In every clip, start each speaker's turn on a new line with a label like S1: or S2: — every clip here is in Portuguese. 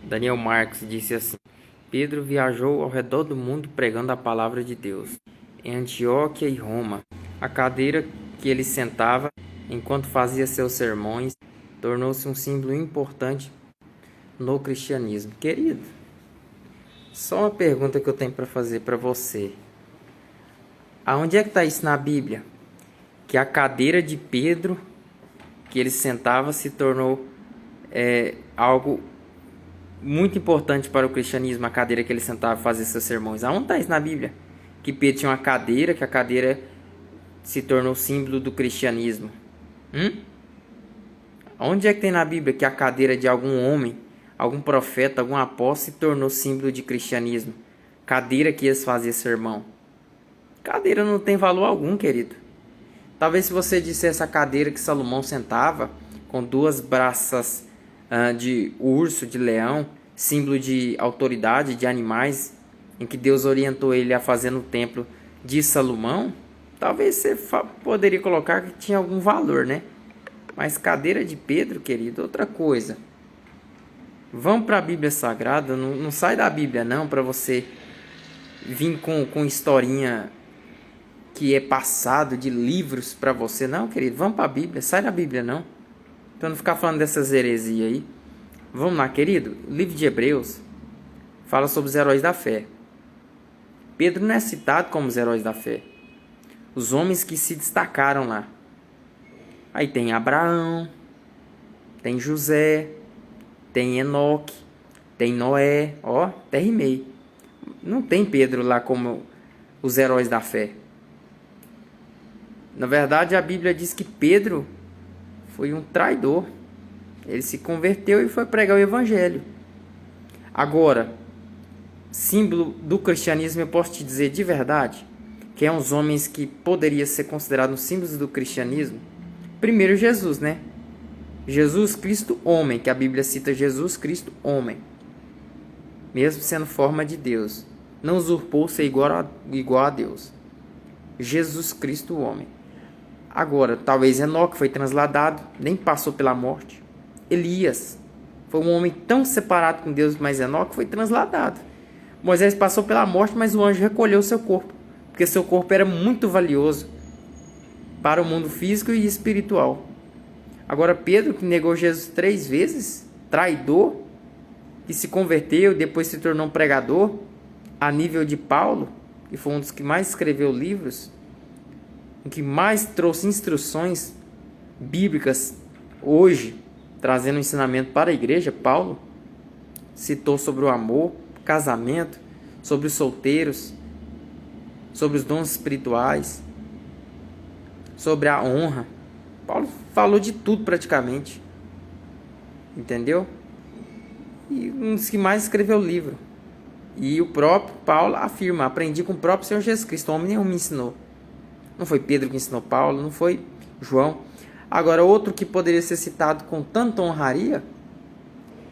S1: Daniel Marques disse assim: Pedro viajou ao redor do mundo pregando a palavra de Deus. Em Antioquia e Roma, a cadeira que ele sentava enquanto fazia seus sermões tornou-se um símbolo importante no cristianismo. Querido, só uma pergunta que eu tenho para fazer para você. Aonde é que está isso na Bíblia? Que a cadeira de Pedro que ele sentava se tornou algo muito importante para o cristianismo, a cadeira que ele sentava fazer seus sermões. Aonde está isso na Bíblia? Que Pedro tinha uma cadeira, que a cadeira se tornou símbolo do cristianismo. Onde é que tem na Bíblia que a cadeira de algum homem, algum profeta, algum apóstolo se tornou símbolo de cristianismo? Cadeira que eles faziam sermão. Cadeira não tem valor algum, querido. Talvez se você dissesse a cadeira que Salomão sentava, com duas braças de urso, de leão, símbolo de autoridade, de animais, em que Deus orientou ele a fazer no templo de Salomão, talvez você poderia colocar que tinha algum valor, né? Mas cadeira de Pedro, querido, outra coisa. Vamos para a Bíblia Sagrada, não sai da Bíblia não, para você vir com historinha que é passado de livros para você. Não, querido, vamos para a Bíblia, sai da Bíblia não. Para não ficar falando dessas heresias aí. Vamos lá, querido. O livro de Hebreus fala sobre os heróis da fé. Pedro não é citado como os heróis da fé. Os homens que se destacaram lá. Aí tem Abraão, tem José, tem Enoque, tem Noé. Ó, até rimei. Não tem Pedro lá como os heróis da fé. Na verdade, a Bíblia diz que Pedro foi um traidor. Ele se converteu e foi pregar o evangelho. Agora, símbolo do cristianismo, eu posso te dizer de verdade, que é uns homens que poderiam ser considerados símbolos do cristianismo. Primeiro, Jesus, né? Jesus Cristo, homem, que a Bíblia cita Jesus Cristo, homem. Mesmo sendo forma de Deus. Não usurpou ser igual a Deus. Jesus Cristo, homem. Agora, talvez Enoque foi transladado, nem passou pela morte. Elias foi um homem tão separado com Deus, mas Enoque foi transladado. Moisés passou pela morte, mas o anjo recolheu seu corpo, porque seu corpo era muito valioso para o mundo físico e espiritual. Agora Pedro, que negou Jesus 3 vezes, traidor, que se converteu, depois se tornou um pregador, a nível de Paulo, que foi um dos que mais escreveu livros, o que mais trouxe instruções bíblicas hoje, trazendo ensinamento para a igreja. Paulo citou sobre o amor, casamento, sobre os solteiros, sobre os dons espirituais, sobre a honra. Paulo falou de tudo praticamente, entendeu? E um dos que mais escreveu o livro. E o próprio Paulo afirma: aprendi com o próprio Senhor Jesus Cristo, homem nenhum me ensinou. Não foi Pedro que ensinou Paulo, não foi João. Agora, outro que poderia ser citado com tanta honraria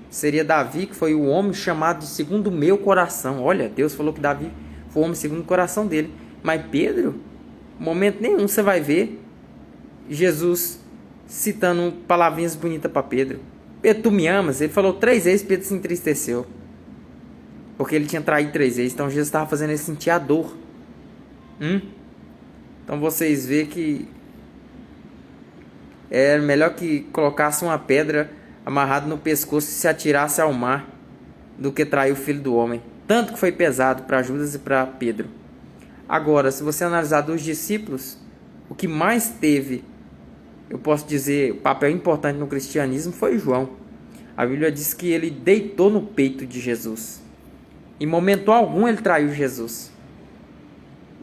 S1: seria Davi, que foi o homem chamado de segundo o meu coração. Olha, Deus falou que Davi foi o homem segundo o coração dele. Mas Pedro, em momento nenhum você vai ver Jesus citando palavrinhas bonitas para Pedro. Pedro, tu me amas? Ele falou 3 vezes, Pedro se entristeceu. Porque ele tinha traído 3 vezes. Então Jesus estava fazendo ele sentir a dor. Então vocês veem que é melhor que colocasse uma pedra amarrada no pescoço e se atirasse ao mar do que trair o filho do homem. Tanto que foi pesado para Judas e para Pedro. Agora, se você analisar dos discípulos, o que mais teve, eu posso dizer, papel importante no cristianismo foi João. A Bíblia diz que ele deitou no peito de Jesus. Em momento algum ele traiu Jesus.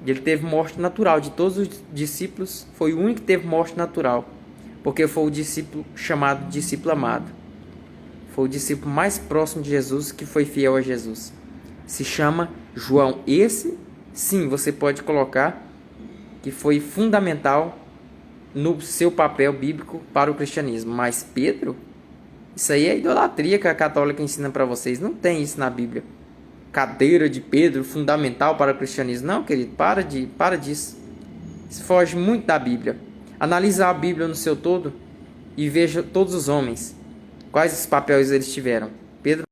S1: Ele teve morte natural. De todos os discípulos, foi o único que teve morte natural. Porque foi o discípulo chamado discípulo amado. Foi o discípulo mais próximo de Jesus que foi fiel a Jesus. Se chama João. Esse, sim, você pode colocar que foi fundamental no seu papel bíblico para o cristianismo. Mas Pedro, isso aí é idolatria que a católica ensina para vocês. Não tem isso na Bíblia. Cadeira de Pedro, fundamental para o cristianismo. Não, querido, para disso. Isso foge muito da Bíblia. Analisa a Bíblia no seu todo e veja todos os homens, quais os papéis eles tiveram. Pedro